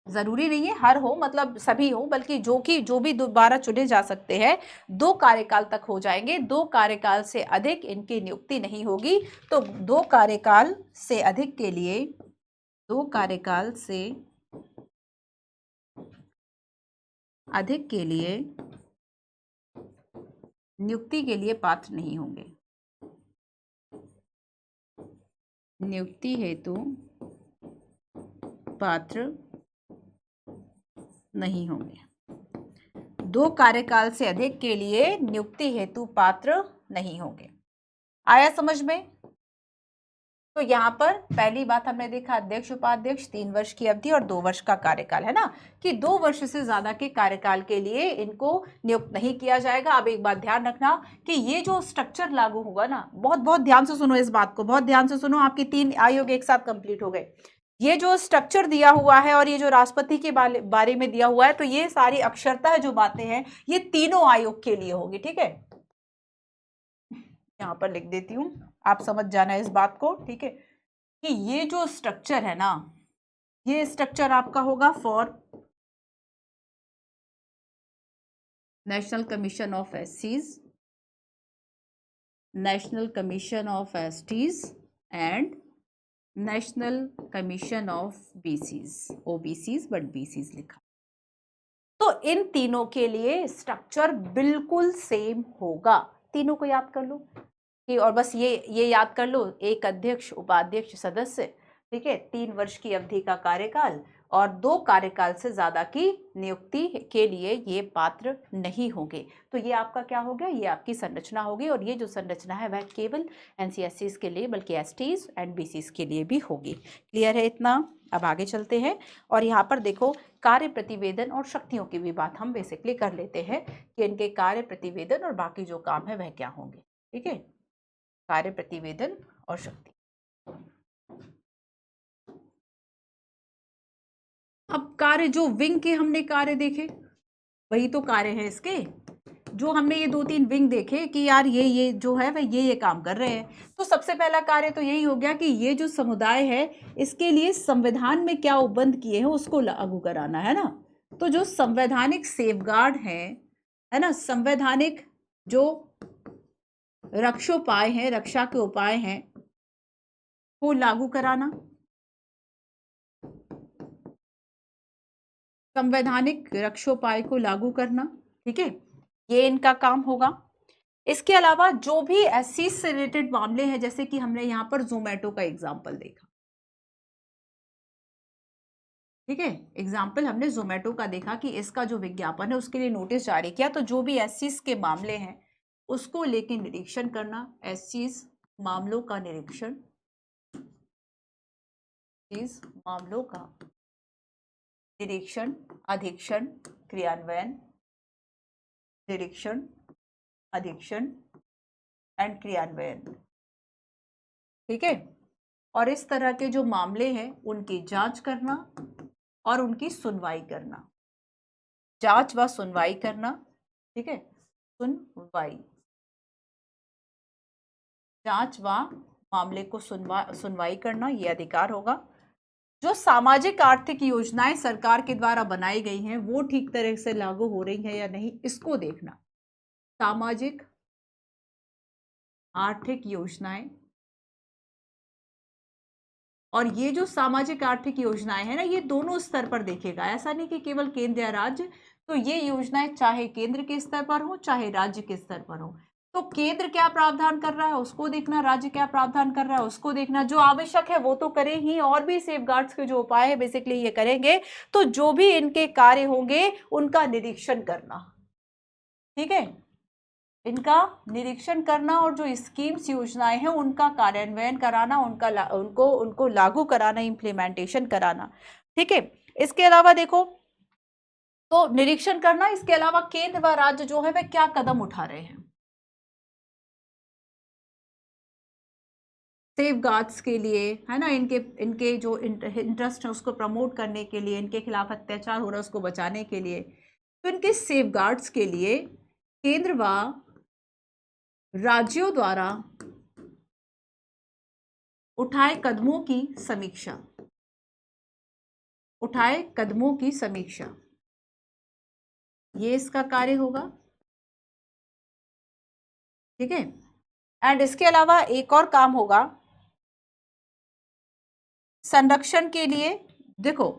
जरूरी नहीं है हर हो, मतलब सभी हो, बल्कि जो भी दोबारा चुने जा सकते हैं 2 कार्यकाल तक हो जाएंगे। 2 कार्यकाल से अधिक इनकी नियुक्ति नहीं होगी। तो 2 कार्यकाल से अधिक के लिए, 2 कार्यकाल से अधिक के लिए नियुक्ति के लिए पात्र नहीं होंगे। नियुक्ति हेतु पात्र नहीं होंगे। 2 कार्यकाल से अधिक के लिए नियुक्ति हेतु पात्र नहीं होंगे। आया समझ में? तो यहाँ पर पहली बात हमने देखा, अध्यक्ष उपाध्यक्ष 3 वर्ष की अवधि और 2 वर्ष का कार्यकाल, है ना, कि 2 वर्ष से ज्यादा के कार्यकाल के लिए इनको नियुक्त नहीं किया जाएगा। अब एक बात ध्यान रखना कि ये जो स्ट्रक्चर लागू होगा ना, बहुत बहुत ध्यान से सुनो, इस बात को बहुत ध्यान से सुनो, आपके 3 आयोग एक साथ कंप्लीट हो गए। ये जो स्ट्रक्चर दिया हुआ है और ये जो राष्ट्रपति के बारे में दिया हुआ है, तो ये सारी अक्षरता जो बातें हैं ये तीनों आयोग के लिए होगी। ठीक है, यहां पर लिख देती हूं, आप समझ जाना इस बात को। ठीक है, कि ये जो स्ट्रक्चर है ना, ये स्ट्रक्चर आपका होगा फॉर नेशनल कमीशन ऑफ एससीज, national commission of STs and national commission of BCs, OBCs but BCs लिखा। तो इन तीनों के लिए स्ट्रक्चर बिल्कुल सेम होगा। तीनों को याद कर लो कि, और बस ये याद कर लो, एक अध्यक्ष उपाध्यक्ष सदस्य, ठीक है, 3 वर्ष की अवधि का कार्यकाल और 2 कार्यकाल से ज्यादा की नियुक्ति के लिए ये पात्र नहीं होंगे। तो ये आपका क्या हो गया, ये आपकी संरचना होगी। और ये जो संरचना है वह केवल एनसीएससीज के लिए बल्कि एसटीज एंड बीसीज के लिए भी होगी। क्लियर है इतना? अब आगे चलते हैं और यहाँ पर देखो, कार्य प्रतिवेदन और शक्तियों की भी बात हम बेसिकली कर लेते हैं कि इनके कार्य प्रतिवेदन और बाकी जो काम है वह क्या होंगे। ठीक है, कार्य प्रतिवेदन और शक्ति। अब कार्य, जो विंग के हमने कार्य देखे वही तो कार्य है इसके। जो हमने ये 2-3 विंग देखे कि यार ये जो है वह ये काम कर रहे हैं। तो सबसे पहला कार्य तो यही हो गया कि ये जो समुदाय है इसके लिए संविधान में क्या उपबंध किए हैं उसको लागू कराना, है ना। तो जो संवैधानिक सेफगार्ड है ना, संवैधानिक जो रक्षोपाय हैं, रक्षा के उपाय हैं, को लागू कराना, संवैधानिक रक्षोपाय को लागू करना। ठीक है, ये इनका काम होगा। इसके अलावा जो भी एससी से रिलेटेड मामले हैं, जैसे कि हमने यहां पर जोमेटो का एग्जाम्पल देखा, ठीक है, एग्जाम्पल हमने जोमेटो का देखा कि इसका जो विज्ञापन है उसके लिए नोटिस जारी किया। तो जो भी एससी के मामले हैं उसको लेके निरीक्षण करना, एससी मामलों का निरीक्षण, मामलों का निरीक्षण, अधीक्षण, क्रियान्वयन, निरीक्षण, अधीक्षण एंड क्रियान्वयन। ठीक है, और इस तरह के जो मामले हैं उनकी जांच करना और उनकी सुनवाई करना, जांच व सुनवाई करना। ठीक है, सुनवाई, जांच व मामले को सुनवाई करना, ये अधिकार होगा। जो सामाजिक आर्थिक योजनाएं सरकार के द्वारा बनाई गई हैं वो ठीक तरह से लागू हो रही है या नहीं, इसको देखना। सामाजिक आर्थिक योजनाएं, और ये जो सामाजिक आर्थिक योजनाएं हैं ना, ये दोनों स्तर पर देखेगा। ऐसा नहीं कि केवल केंद्र या राज्य। तो ये योजनाएं चाहे केंद्र के स्तर पर हो चाहे राज्य के स्तर पर हो, तो केंद्र क्या प्रावधान कर रहा है उसको देखना, राज्य क्या प्रावधान कर रहा है उसको देखना। जो आवश्यक है वो तो करें ही, और भी सेफगार्ड्स के जो उपाय है बेसिकली ये करेंगे। तो जो भी इनके कार्य होंगे उनका निरीक्षण करना, ठीक है, इनका निरीक्षण करना और जो स्कीम्स योजनाएं हैं उनका कार्यान्वयन कराना, उनको लागू कराना, इम्प्लीमेंटेशन कराना। ठीक है, इसके अलावा देखो, तो निरीक्षण करना, इसके अलावा केंद्र व राज्य जो है वे क्या कदम उठा रहे हैं सेफगार्ड्स के लिए, है ना, इनके जो इंटरेस्ट है उसको प्रमोट करने के लिए, इनके खिलाफ अत्याचार हो रहा है उसको बचाने के लिए। तो इनके सेफगार्ड्स के लिए केंद्र व राज्यों द्वारा उठाए कदमों की समीक्षा, उठाए कदमों की समीक्षा, ये इसका कार्य होगा। ठीक है, एंड इसके अलावा एक और काम होगा संरक्षण के लिए। देखो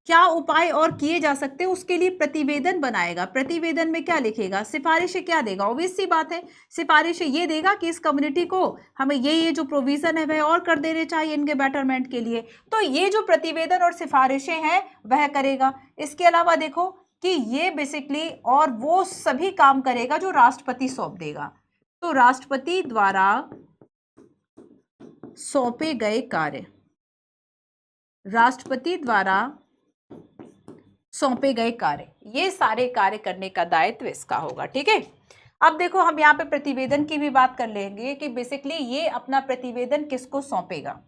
क्या उपाय और किए जा सकते हैं, उसके लिए प्रतिवेदन बनाएगा। प्रतिवेदन में क्या लिखेगा, सिफारिशें क्या देगा, ऑब्वियस सी बात है, सिफारिशें ये देगा कि इस कम्युनिटी को हमें ये जो प्रोविजन है वह और कर देने चाहिए इनके बेटरमेंट के लिए। तो ये जो प्रतिवेदन और सिफारिशें हैं वह करेगा। इसके अलावा देखो कि ये बेसिकली और वो सभी काम करेगा जो राष्ट्रपति सौंप देगा। तो राष्ट्रपति द्वारा सौंपे गए कार्य, राष्ट्रपति द्वारा सौंपे गए कार्य, ये सारे कार्य करने का दायित्व इसका होगा। ठीक है, अब देखो हम यहाँ पे प्रतिवेदन की भी बात कर लेंगे कि बेसिकली ये अपना प्रतिवेदन किसको सौंपेगा।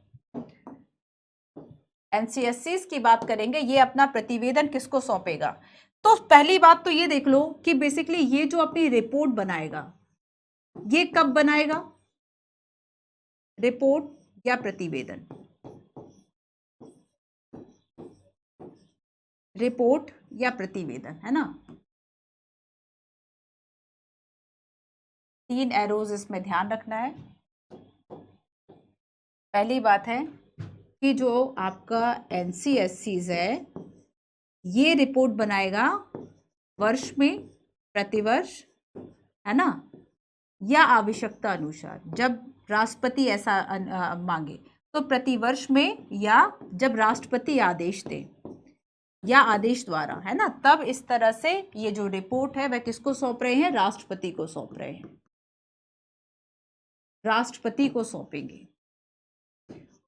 एनसीएससी की बात करेंगे, ये अपना प्रतिवेदन किसको सौंपेगा। तो पहली बात तो ये देख लो कि बेसिकली ये जो अपनी रिपोर्ट बनाएगा, ये कब बनाएगा, रिपोर्ट या प्रतिवेदन, रिपोर्ट या प्रतिवेदन, है ना। 3 एरोज इसमें ध्यान रखना है। पहली बात है कि जो आपका एनसीएससीज है ये रिपोर्ट बनाएगा वर्ष में, प्रतिवर्ष, है ना, या आवश्यकता अनुसार, जब राष्ट्रपति ऐसा मांगे तो प्रतिवर्ष में, या जब राष्ट्रपति आदेश दे या आदेश द्वारा, है ना, तब इस तरह से ये जो रिपोर्ट है वह किसको सौंप रहे हैं, राष्ट्रपति को सौंप रहे हैं, राष्ट्रपति को सौंपेंगे।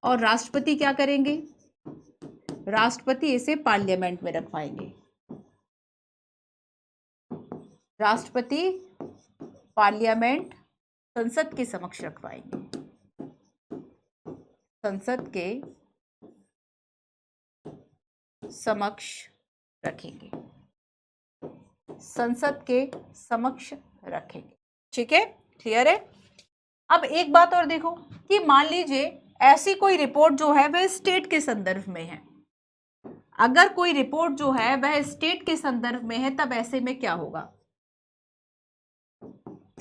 और राष्ट्रपति क्या करेंगे, राष्ट्रपति इसे पार्लियामेंट में रखवाएंगे। राष्ट्रपति पार्लियामेंट, संसद के समक्ष रखवाएंगे, संसद के समक्ष रखेंगे, संसद के समक्ष रखेंगे। ठीक है, क्लियर है। अब एक बात और देखो कि मान लीजिए ऐसी कोई रिपोर्ट जो है वह स्टेट के संदर्भ में है, अगर कोई रिपोर्ट जो है वह स्टेट के संदर्भ में है तब ऐसे में क्या होगा,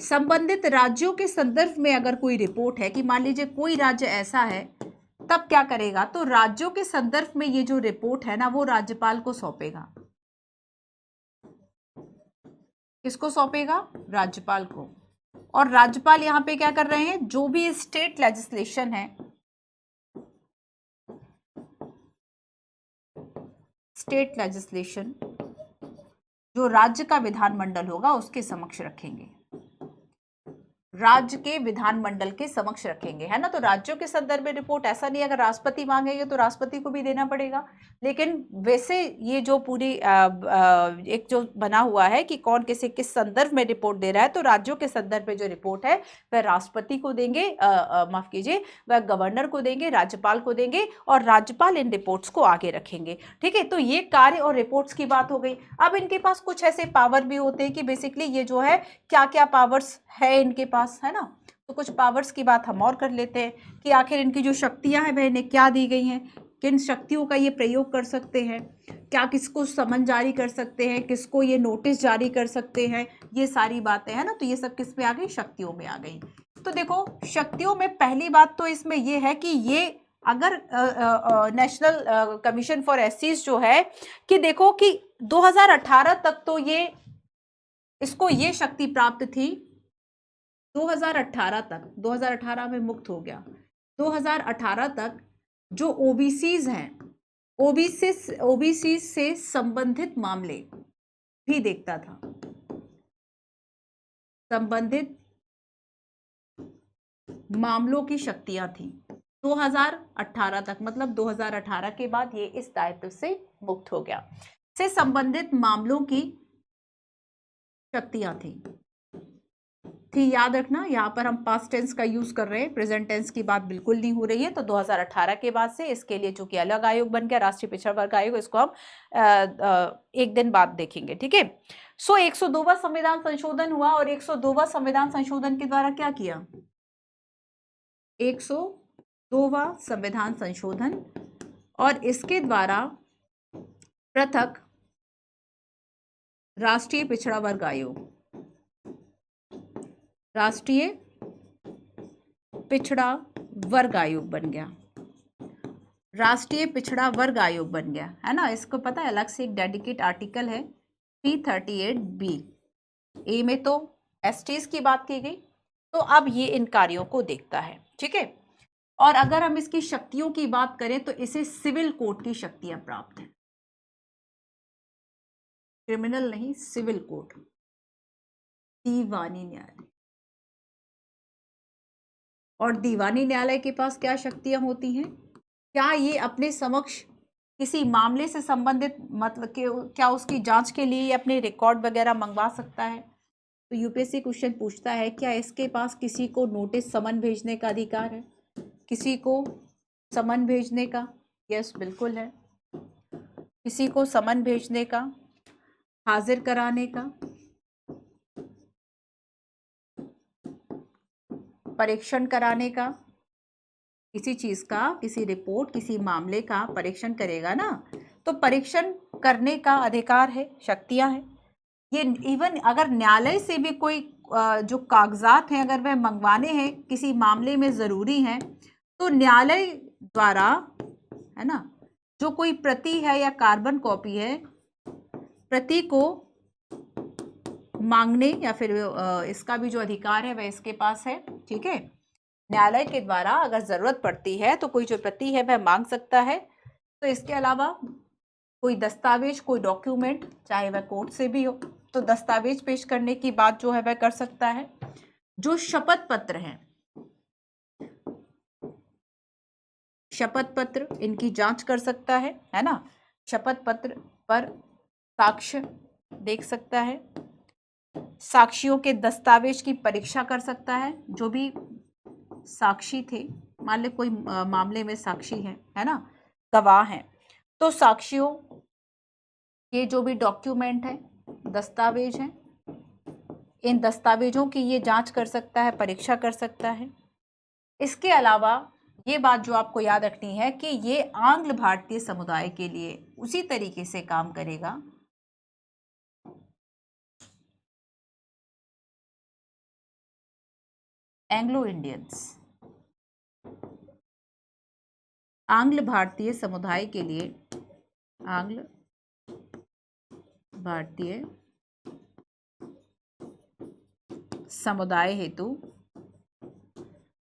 संबंधित राज्यों के संदर्भ में अगर कोई रिपोर्ट है कि मान लीजिए कोई राज्य ऐसा है, तब क्या करेगा, तो राज्यों के संदर्भ में ये जो रिपोर्ट है ना वो राज्यपाल को सौंपेगा। किसको सौंपेगा, राज्यपाल को। और राज्यपाल यहां पे क्या कर रहे हैं, जो भी स्टेट लेजिस्लेशन है, स्टेट लेजिस्लेशन जो राज्य का विधानमंडल होगा उसके समक्ष रखेंगे, राज्य के विधानमंडल के समक्ष रखेंगे, है ना। तो राज्यों के संदर्भ में रिपोर्ट, ऐसा नहीं अगर राष्ट्रपति मांगेंगे तो राष्ट्रपति को भी देना पड़ेगा, लेकिन वैसे ये जो पूरी एक जो बना हुआ है कि कौन किस संदर्भ में रिपोर्ट दे रहा है, तो राज्यों के संदर्भ में जो रिपोर्ट है वह राष्ट्रपति को देंगे, माफ कीजिए, वह गवर्नर को देंगे, राज्यपाल को देंगे, और राज्यपाल इन रिपोर्ट्स को आगे रखेंगे। ठीक है, तो ये कार्य और रिपोर्ट्स की बात हो गई। अब इनके पास कुछ ऐसे पावर भी होते हैं कि बेसिकली ये जो है क्या क्या पावर्स है इनके पास, है ना। तो कुछ पावर्स की बात हम और कर लेते हैं कि आखिर इनकी जो शक्तियां हैं वह इन्हें क्या दी गई हैं, किन शक्तियों का ये प्रयोग कर सकते हैं, क्या किसको समन जारी कर सकते हैं, किसको ये नोटिस जारी कर सकते हैं, ये सारी बातें, है ना। तो ये सब किस में आ गई, शक्तियों में आ गई। तो देखो शक्तियों में पहली बात तो इसमें ये है कि ये अगर नेशनल कमीशन फॉर एससीज जो है कि देखो कि 2018 तक तो ये इसको ये शक्ति प्राप्त थी, 2018 तक, 2018 में मुक्त हो गया, 2018 तक जो ओबीसीज हैं, ओबीसी से संबंधित मामले भी देखता था, संबंधित मामलों की शक्तियां थी 2018 तक, मतलब 2018 के बाद ये इस दायित्व से मुक्त हो गया, से संबंधित मामलों की शक्तियां थी। याद रखना यहाँ पर हम पास्ट टेंस का यूज कर रहे हैं, प्रेजेंट टेंस की बात बिल्कुल नहीं हो रही है। तो 2018 के बाद से इसके लिए जो कि अलग आयोग बन गया, राष्ट्रीय पिछड़ा वर्ग आयोग, इसको हम एक दिन बाद देखेंगे। ठीक है, सो 102वां संविधान संशोधन हुआ, और 102वां संविधान संशोधन के द्वारा क्या किया, 102वां संविधान संशोधन, और इसके द्वारा पृथक राष्ट्रीय पिछड़ा वर्ग आयोग, राष्ट्रीय पिछड़ा वर्ग आयोग बन गया, राष्ट्रीय पिछड़ा वर्ग आयोग बन गया, है ना। इसको पता है, अलग से एक डेडिकेट आर्टिकल है 338B। ए में तो एसटीज की बात की गई, तो अब ये इन कार्यों को देखता है, ठीक है। और अगर हम इसकी शक्तियों की बात करें तो इसे सिविल कोर्ट की शक्तियां प्राप्त हैं, क्रिमिनल नहीं, सिविल कोर्ट, दीवानी न्यायालय। और दीवानी न्यायालय के पास क्या शक्तियां होती हैं? क्या ये अपने समक्ष किसी मामले से संबंधित, मतलब कि क्या उसकी जांच के लिए अपने रिकॉर्ड वगैरह मंगवा सकता है? तो यूपीएससी क्वेश्चन पूछता है, क्या इसके पास किसी को नोटिस समन भेजने का अधिकार है? किसी को समन भेजने का? यस, बिल्कुल है। किसी को समन भेजने का, हाजिर कराने का, परीक्षण कराने का, किसी चीज का, किसी रिपोर्ट, किसी मामले का परीक्षण करेगा ना, तो परीक्षण करने का अधिकार है, शक्तियां हैं ये। इवन अगर न्यायालय से भी कोई जो कागजात हैं अगर वह मंगवाने हैं, किसी मामले में जरूरी हैं, तो न्यायालय द्वारा, है ना, जो कोई प्रति है या कार्बन कॉपी है, प्रति को मांगने या फिर इसका भी जो अधिकार है वह इसके पास है, ठीक है। न्यायालय के द्वारा अगर जरूरत पड़ती है तो कोई जो प्रति है वह मांग सकता है। तो इसके अलावा कोई दस्तावेज, कोई डॉक्यूमेंट, चाहे वह कोर्ट से भी हो, तो दस्तावेज पेश करने की बात जो है वह कर सकता है। जो शपथ पत्र है, शपथ पत्र, इनकी जांच कर सकता है ना। शपथ पत्र पर साक्ष्य देख सकता है, साक्षियों के दस्तावेज की परीक्षा कर सकता है। जो भी साक्षी थे, मान ले कोई मामले में साक्षी है ना, गवाह हैं, तो साक्षियों के जो भी डॉक्यूमेंट है, दस्तावेज हैं, इन दस्तावेजों की ये जांच कर सकता है, परीक्षा कर सकता है। इसके अलावा ये बात जो आपको याद रखनी है कि ये आंग्ल भारतीय समुदाय के लिए उसी तरीके से काम करेगा एंग्लो इंडियंस, आंग्ल भारतीय समुदाय के लिए, आंग्ल भारतीय समुदाय हेतु,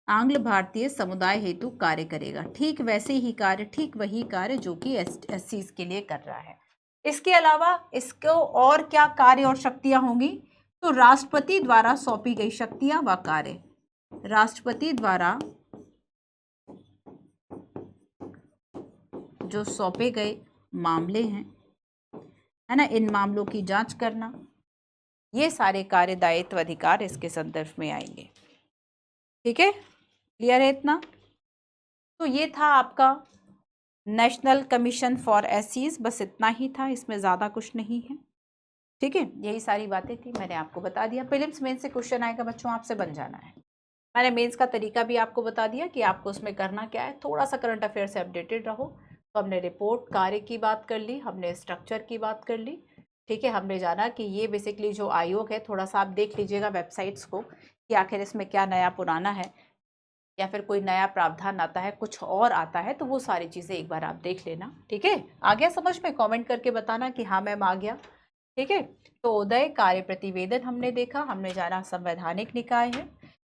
आंग्ल भारतीय समुदाय हेतु कार्य करेगा। ठीक वैसे ही कार्य, ठीक वही कार्य जो कि एससीज के लिए कर रहा है। इसके अलावा इसको और क्या कार्य और शक्तियां होंगी? तो राष्ट्रपति द्वारा सौंपी गई शक्तियां व कार्य, राष्ट्रपति द्वारा जो सौंपे गए मामले हैं, है ना, इन मामलों की जांच करना, ये सारे कार्य, दायित्व, अधिकार इसके संदर्भ में आएंगे, ठीक है। क्लियर है इतना? तो ये था आपका नेशनल कमीशन फॉर एससीज, बस इतना ही था, इसमें ज़्यादा कुछ नहीं है, ठीक है। यही सारी बातें थी, मैंने आपको बता दिया। प्रीलिम्स मेंस से क्वेश्चन आएगा बच्चों, आपसे बन जाना है। मैंने मेंस का तरीका भी आपको बता दिया कि आपको उसमें करना क्या है। थोड़ा सा करंट अफेयर से अपडेटेड रहो। तो हमने रिपोर्ट कार्य की बात कर ली, हमने स्ट्रक्चर की बात कर ली, ठीक है। हमने जाना कि ये बेसिकली जो आयोग है, थोड़ा सा आप देख लीजिएगा वेबसाइट्स को कि आखिर इसमें क्या नया पुराना है, या फिर कोई नया प्रावधान आता है, कुछ और आता है, तो वो सारी चीज़ें एक बार आप देख लेना, ठीक है। आ गया समझ में? कमेंट करके बताना कि हाँ मैम आ गया, ठीक है। तो उदय कार्य प्रतिवेदन हमने देखा, हमने जाना संवैधानिक निकाय है,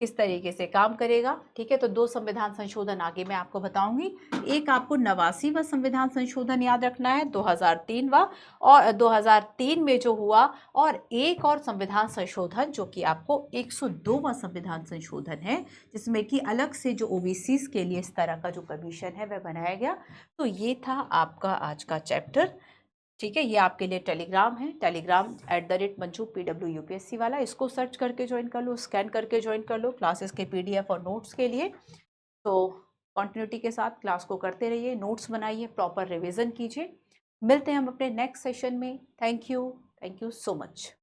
किस तरीके से काम करेगा, ठीक है। तो 2 संविधान संशोधन आगे मैं आपको बताऊंगी। एक आपको 89वां संविधान संशोधन याद रखना है, 2003वां, और 2003 में जो हुआ, और एक और संविधान संशोधन जो कि आपको 102वां संविधान संशोधन है, जिसमें कि अलग से जो ओबीसीज के लिए इस तरह का जो कमीशन है वह बनाया गया। तो ये था आपका आज का चैप्टर, ठीक है। ये आपके लिए टेलीग्राम है, टेलीग्राम @मंजू PWUPSC वाला, इसको सर्च करके ज्वाइन कर लो, स्कैन करके ज्वाइन कर लो क्लासेस के PDF और नोट्स के लिए। तो कंटिन्यूटी के साथ क्लास को करते रहिए, नोट्स बनाइए, प्रॉपर रिवीजन कीजिए। मिलते हैं हम अपने नेक्स्ट सेशन में। Thank you so much.